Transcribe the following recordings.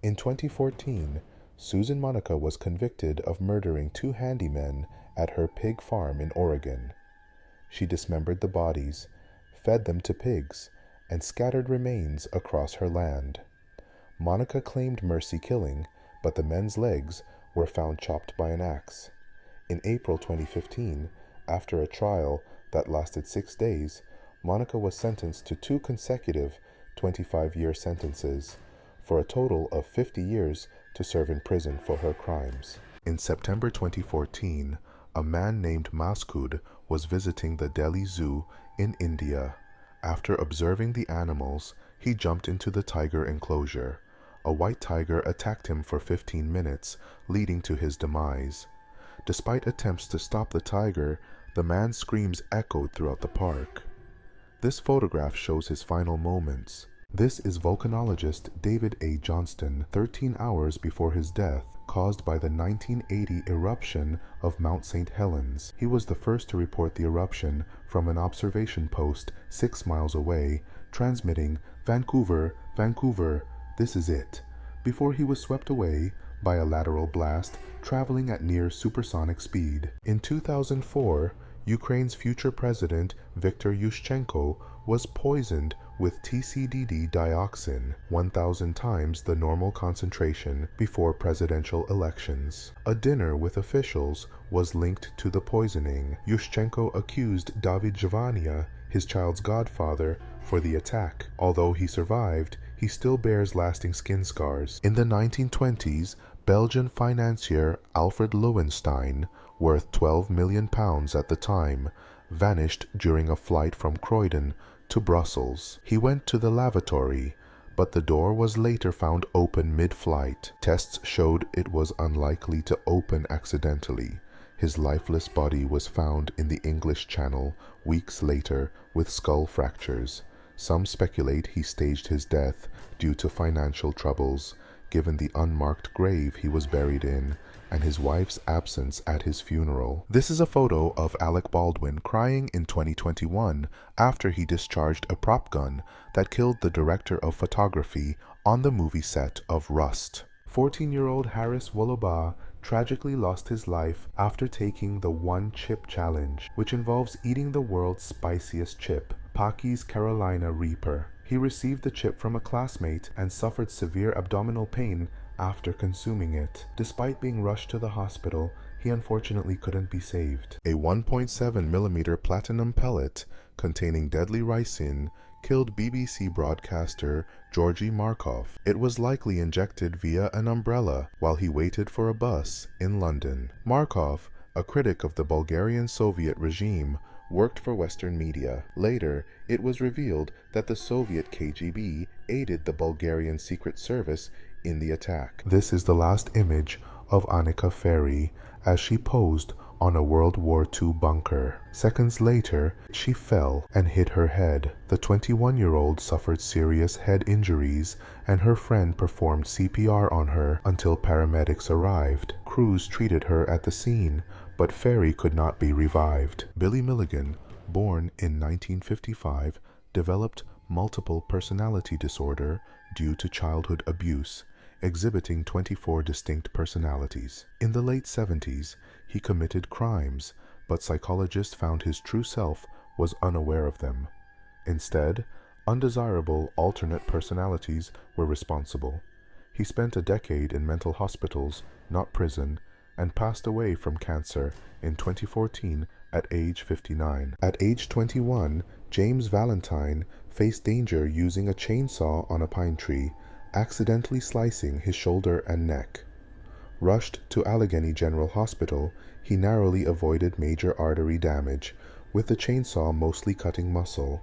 In 2014, Susan Monica was convicted of murdering two handymen at her pig farm in Oregon. She dismembered the bodies, fed them to pigs, and scattered remains across her land. Monica claimed mercy killing, but the men's legs were found chopped by an axe. In April 2015, after a trial that lasted 6 days, Monica was sentenced to 2 consecutive 25-year sentences, for a total of 50 years to serve in prison for her crimes. In September 2014, a man named Maskud was visiting the Delhi Zoo in India. After observing the animals, he jumped into the tiger enclosure. A white tiger attacked him for 15 minutes, leading to his demise. Despite attempts to stop the tiger, the man's screams echoed throughout the park. This photograph shows his final moments. This is volcanologist David A. Johnston, 13 hours before his death, caused by the 1980 eruption of Mount St. Helens. He was the first to report the eruption from an observation post 6 miles away, transmitting, "Vancouver, Vancouver, this is it," before he was swept away by a lateral blast traveling at near supersonic speed. In 2004, Ukraine's future president Viktor Yushchenko was poisoned with TCDD dioxin, 1,000 times the normal concentration before presidential elections. A dinner with officials was linked to the poisoning. Yushchenko accused David Jvania, his child's godfather, for the attack. Although he survived, he still bears lasting skin scars. In the 1920s, Belgian financier Alfred Lowenstein, worth £12 million at the time, vanished during a flight from Croydon to Brussels. He went to the lavatory, but the door was later found open mid-flight. Tests showed it was unlikely to open accidentally. His lifeless body was found in the English Channel weeks later with skull fractures. Some speculate he staged his death due to financial troubles, given the unmarked grave he was buried in and his wife's absence at his funeral. This is a photo of Alec Baldwin crying in 2021 after he discharged a prop gun that killed the director of photography on the movie set of Rust. 14-year-old Harris Woloba tragically lost his life after taking the One Chip Challenge, which involves eating the world's spiciest chip, Pocky's Carolina Reaper. He received the chip from a classmate and suffered severe abdominal pain after consuming it. Despite being rushed to the hospital, he unfortunately couldn't be saved. A 1.7mm platinum pellet containing deadly ricin killed BBC broadcaster Georgy Markov. It was likely injected via an umbrella while he waited for a bus in London. Markov, a critic of the Bulgarian Soviet regime, worked for Western media. Later, it was revealed that the Soviet KGB aided the Bulgarian Secret Service in the attack. This is the last image of Annika Ferry as she posed on a World War II bunker. Seconds later, she fell and hit her head. The 21-year-old suffered serious head injuries, and her friend performed CPR on her until paramedics arrived. Crews treated her at the scene, but Ferry could not be revived. Billy Milligan, born in 1955, developed multiple personality disorder due to childhood abuse, exhibiting 24 distinct personalities. In the late 70s, he committed crimes, but psychologists found his true self was unaware of them. Instead, undesirable alternate personalities were responsible. He spent a decade in mental hospitals, not prison, and passed away from cancer in 2014 at age 59. At age 21, James Valentine faced danger using a chainsaw on a pine tree, accidentally slicing his shoulder and neck. Rushed to Allegheny General Hospital, he narrowly avoided major artery damage, with the chainsaw mostly cutting muscle.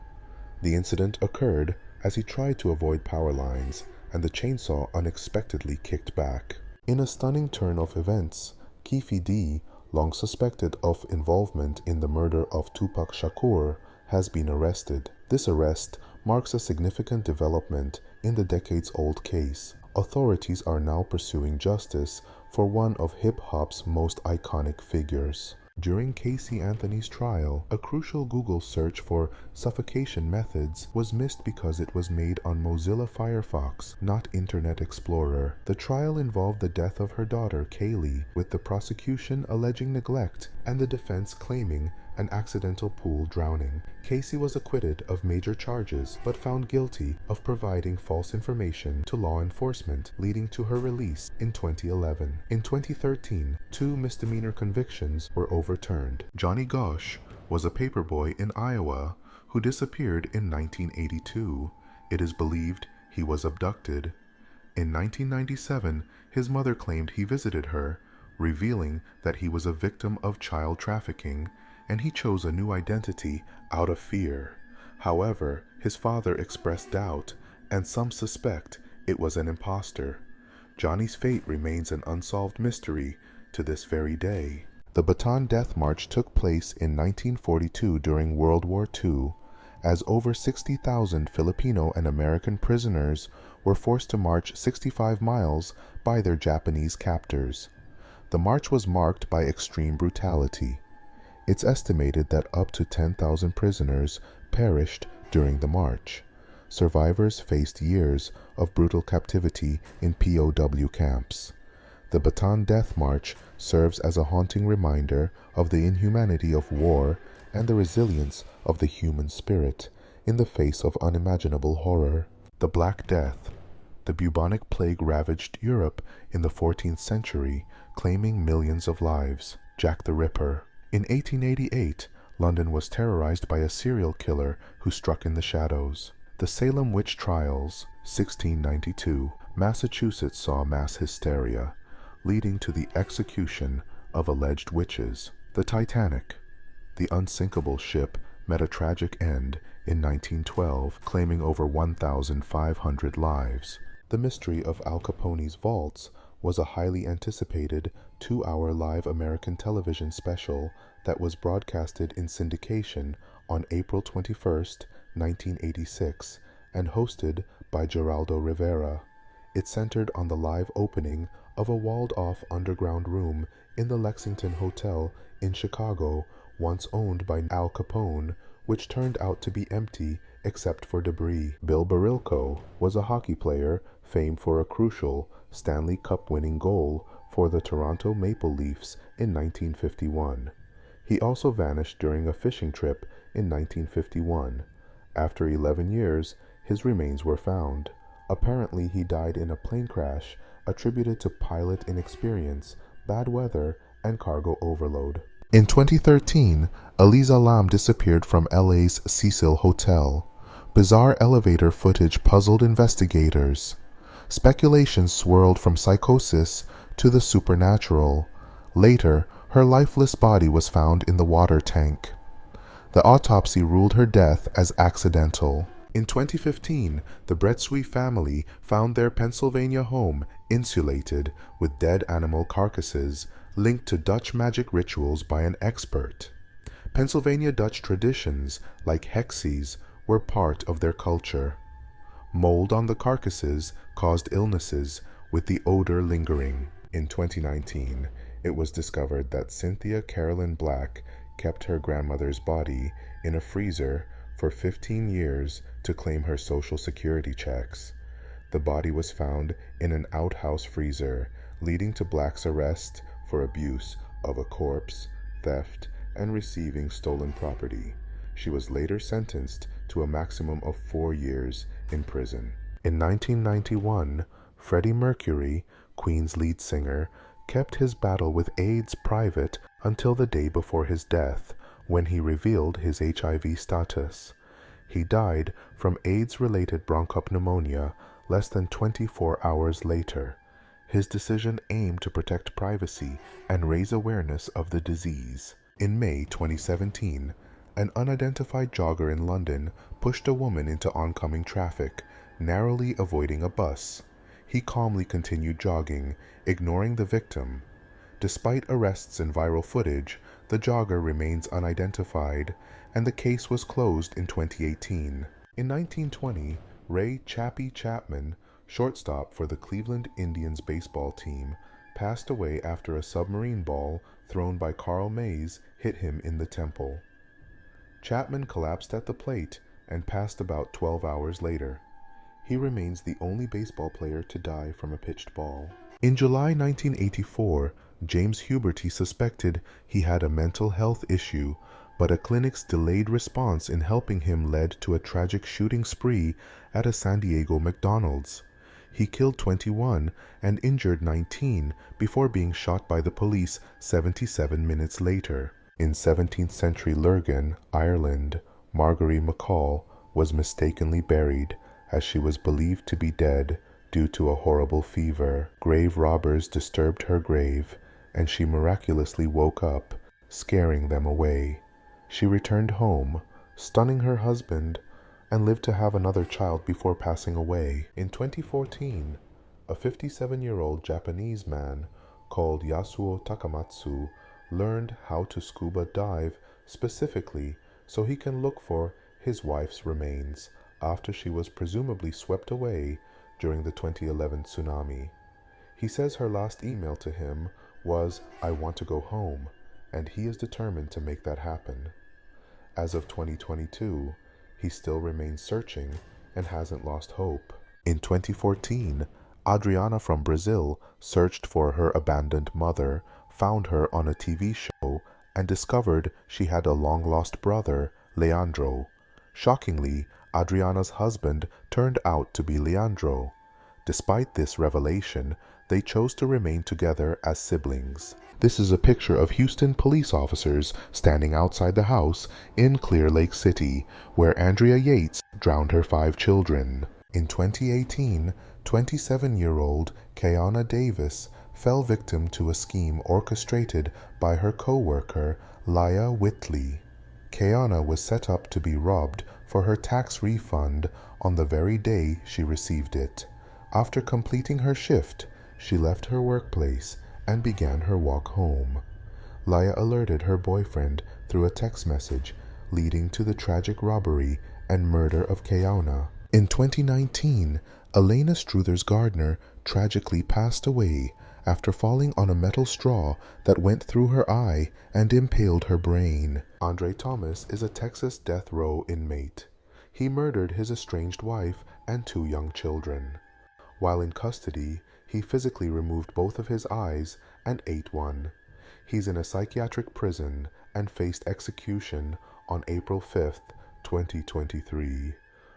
The incident occurred as he tried to avoid power lines, and the chainsaw unexpectedly kicked back. In a stunning turn of events, Keefe D., long suspected of involvement in the murder of Tupac Shakur, has been arrested. This arrest marks a significant development in the decades-old case. Authorities are now pursuing justice for one of hip-hop's most iconic figures. During Casey Anthony's trial, a crucial Google search for suffocation methods was missed because it was made on Mozilla Firefox, not Internet Explorer. The trial involved the death of her daughter, Kaylee, with the prosecution alleging neglect and the defense claiming an accidental pool drowning. Casey was acquitted of major charges, but found guilty of providing false information to law enforcement, leading to her release in 2011. In 2013, 2 misdemeanor convictions were overturned. Johnny Gosch was a paperboy in Iowa who disappeared in 1982. It is believed he was abducted. In 1997, his mother claimed he visited her, revealing that he was a victim of child trafficking, and he chose a new identity out of fear. However, his father expressed doubt, and some suspect it was an imposter. Johnny's fate remains an unsolved mystery to this very day. The Bataan Death March took place in 1942 during World War II, as over 60,000 Filipino and American prisoners were forced to march 65 miles by their Japanese captors. The march was marked by extreme brutality. It's estimated that up to 10,000 prisoners perished during the march. Survivors faced years of brutal captivity in POW camps. The Bataan Death March serves as a haunting reminder of the inhumanity of war and the resilience of the human spirit in the face of unimaginable horror. The Black Death. The bubonic plague ravaged Europe in the 14th century, claiming millions of lives. Jack the Ripper. In 1888, London was terrorized by a serial killer who struck in the shadows. The Salem Witch Trials, 1692. Massachusetts saw mass hysteria, leading to the execution of alleged witches. The Titanic. The unsinkable ship met a tragic end in 1912, claiming over 1,500 lives. The Mystery of Al Capone's Vaults was a highly anticipated 2-hour live American television special that was broadcasted in syndication on April 21, 1986, and hosted by Geraldo Rivera. It centered on the live opening of a walled-off underground room in the Lexington Hotel in Chicago, once owned by Al Capone, which turned out to be empty except for debris. Bill Barilko was a hockey player famed for a crucial Stanley Cup-winning goal for the Toronto Maple Leafs in 1951. He also vanished during a fishing trip in 1951. After 11 years, his remains were found. Apparently, he died in a plane crash attributed to pilot inexperience, bad weather, and cargo overload. In 2013, Eliza Lam disappeared from LA's Cecil Hotel. Bizarre elevator footage puzzled investigators. Speculations swirled from psychosis to the supernatural. Later, her lifeless body was found in the water tank. The autopsy ruled her death as accidental. In 2015, the Bretsui family found their Pennsylvania home insulated with dead animal carcasses linked to Dutch magic rituals by an expert. Pennsylvania Dutch traditions, like hexes, were part of their culture. Mold on the carcasses caused illnesses, with the odor lingering. In 2019, it was discovered that Cynthia Carolyn Black kept her grandmother's body in a freezer for 15 years to claim her Social Security checks. The body was found in an outhouse freezer, leading to Black's arrest for abuse of a corpse, theft, and receiving stolen property. She was later sentenced to a maximum of 4 years in prison. In 1991, Freddie Mercury, Queen's lead singer, kept his battle with AIDS private until the day before his death, when he revealed his HIV status. He died from AIDS-related bronchopneumonia less than 24 hours later. His decision aimed to protect privacy and raise awareness of the disease. In May 2017, an unidentified jogger in London pushed a woman into oncoming traffic, narrowly avoiding a bus. He calmly continued jogging, ignoring the victim. Despite arrests and viral footage, the jogger remains unidentified, and the case was closed in 2018. In 1920, Ray "Chappie" Chapman, shortstop for the Cleveland Indians baseball team, passed away after a submarine ball thrown by Carl Mays hit him in the temple. Chapman collapsed at the plate and passed about 12 hours later. He remains the only baseball player to die from a pitched ball. In July 1984, James Huberty suspected he had a mental health issue, but a clinic's delayed response in helping him led to a tragic shooting spree at a San Diego McDonald's. He killed 21 and injured 19 before being shot by the police 77 minutes later. In 17th century Lurgan, Ireland, Margery MacColl was mistakenly buried as she was believed to be dead due to a horrible fever. Grave robbers disturbed her grave, and she miraculously woke up, scaring them away. She returned home, stunning her husband, and lived to have another child before passing away. In 2014, a 57-year-old Japanese man called Yasuo Takamatsu learned how to scuba dive specifically so he can look for his wife's remains after she was presumably swept away during the 2011 tsunami. He says her last email to him was, "I want to go home," and he is determined to make that happen. As of 2022, he still remains searching and hasn't lost hope. In 2014, Adriana from Brazil searched for her abandoned mother, found her on a TV show, and discovered she had a long-lost brother, Leandro. Shockingly, Adriana's husband turned out to be Leandro. Despite this revelation, they chose to remain together as siblings. This is a picture of Houston police officers standing outside the house in Clear Lake City, where Andrea Yates drowned her 5 children. In 2018, 27-year-old Kayana Davis fell victim to a scheme orchestrated by her co-worker, Laya Whitley. Kayana was set up to be robbed for her tax refund on the very day she received it. After completing her shift, she left her workplace and began her walk home. Laya alerted her boyfriend through a text message, leading to the tragic robbery and murder of Kayana. In 2019, Elena Struthers Gardner tragically passed away after falling on a metal straw that went through her eye and impaled her brain. Andre Thomas is a Texas death row inmate. He murdered his estranged wife and 2 young children. While in custody, he physically removed both of his eyes and ate one. He's in a psychiatric prison and faced execution on April 5th, 2023,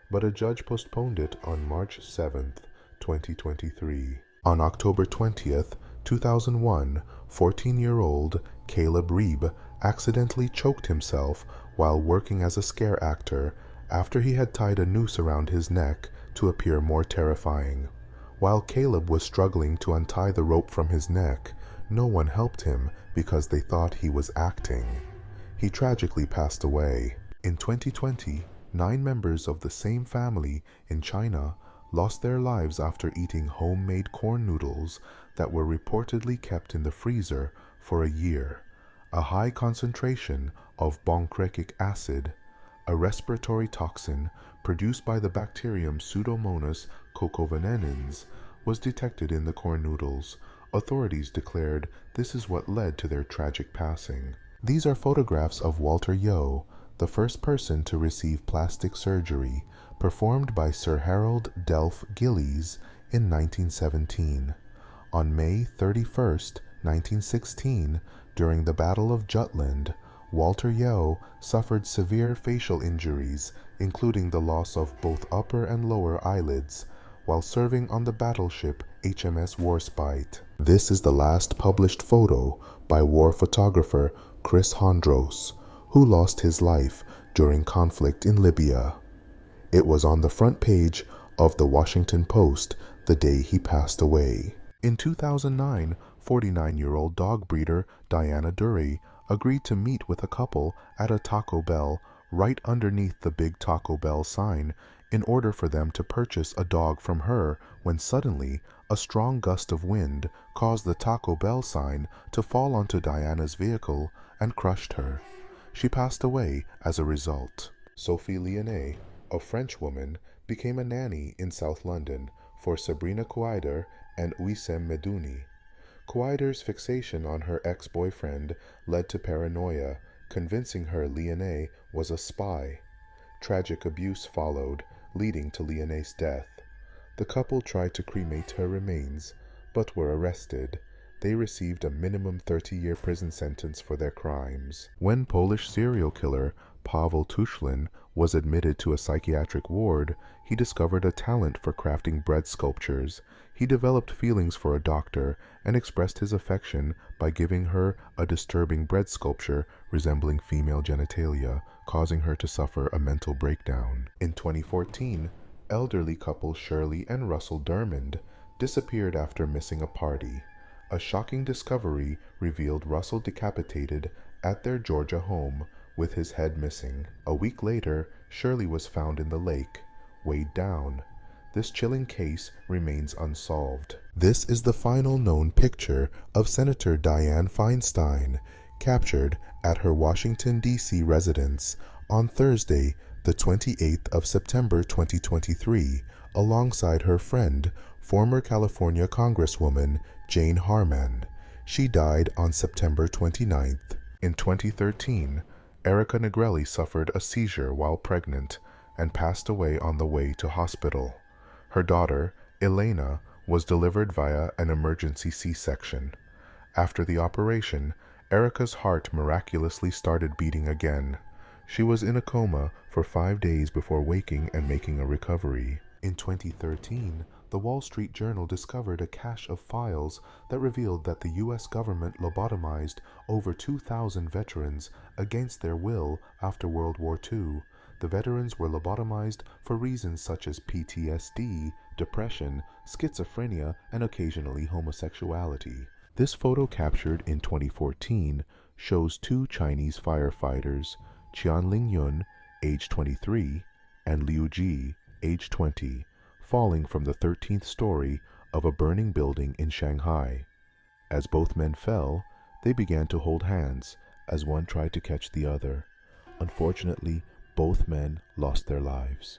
but a judge postponed it on March 7th, 2023. On October 20th, 2001, 14-year-old Caleb Reeb accidentally choked himself while working as a scare actor after he had tied a noose around his neck to appear more terrifying. While Caleb was struggling to untie the rope from his neck, no one helped him because they thought he was acting. He tragically passed away. In 2020, 9 members of the same family in China lost their lives after eating homemade corn noodles that were reportedly kept in the freezer for a year. A high concentration of bongkrecic acid, a respiratory toxin produced by the bacterium Pseudomonas cocovenenans, was detected in the corn noodles. Authorities declared this is what led to their tragic passing. These are photographs of Walter Yeo, the first person to receive plastic surgery, performed by Sir Harold Delph Gillies in 1917. On May 31, 1916, during the Battle of Jutland, Walter Yeo suffered severe facial injuries, including the loss of both upper and lower eyelids, while serving on the battleship HMS Warspite. This is the last published photo by war photographer Chris Hondros, who lost his life during conflict in Libya. It was on the front page of the Washington Post the day he passed away. In 2009, 49-year-old dog breeder Diana Dury agreed to meet with a couple at a Taco Bell right underneath the big Taco Bell sign in order for them to purchase a dog from her when suddenly a strong gust of wind caused the Taco Bell sign to fall onto Diana's vehicle and crushed her. She passed away as a result. Sophie Lyonnais, a French woman, became a nanny in South London for Sabrina Kouaider and Ouissem Medouni. Kouider's fixation on her ex-boyfriend led to paranoia, convincing her Lianet was a spy. Tragic abuse followed, leading to Lianet's death. The couple tried to cremate her remains, but were arrested. They received a minimum 30-year prison sentence for their crimes. When Polish serial killer Paweł Tuchlin was admitted to a psychiatric ward, he discovered a talent for crafting bread sculptures. He developed feelings for a doctor and expressed his affection by giving her a disturbing bread sculpture resembling female genitalia, causing her to suffer a mental breakdown. In 2014, elderly couple Shirley and Russell Dermond disappeared after missing a party. A shocking discovery revealed Russell decapitated at their Georgia home with his head missing. A week later, Shirley was found in the lake, weighed down. This chilling case remains unsolved. This is the final known picture of Senator Dianne Feinstein, captured at her Washington, D.C. residence on Thursday, the 28th of September 2023, alongside her friend, former California Congresswoman Jane Harman. She died on September 29th. In 2013, Erica Negrelli suffered a seizure while pregnant and passed away on the way to hospital. Her daughter, Elena, was delivered via an emergency C-section. After the operation, Erica's heart miraculously started beating again. She was in a coma for 5 days before waking and making a recovery. In 2013, the Wall Street Journal discovered a cache of files that revealed that the U.S. government lobotomized over 2,000 veterans against their will after World War II. The veterans were lobotomized for reasons such as PTSD, depression, schizophrenia, and occasionally homosexuality. This photo, captured in 2014, shows two Chinese firefighters, Qianling Yun, age 23, and Liu Ji, age 20, falling from the 13th story of a burning building in Shanghai. As both men fell, they began to hold hands as one tried to catch the other. Unfortunately, both men lost their lives.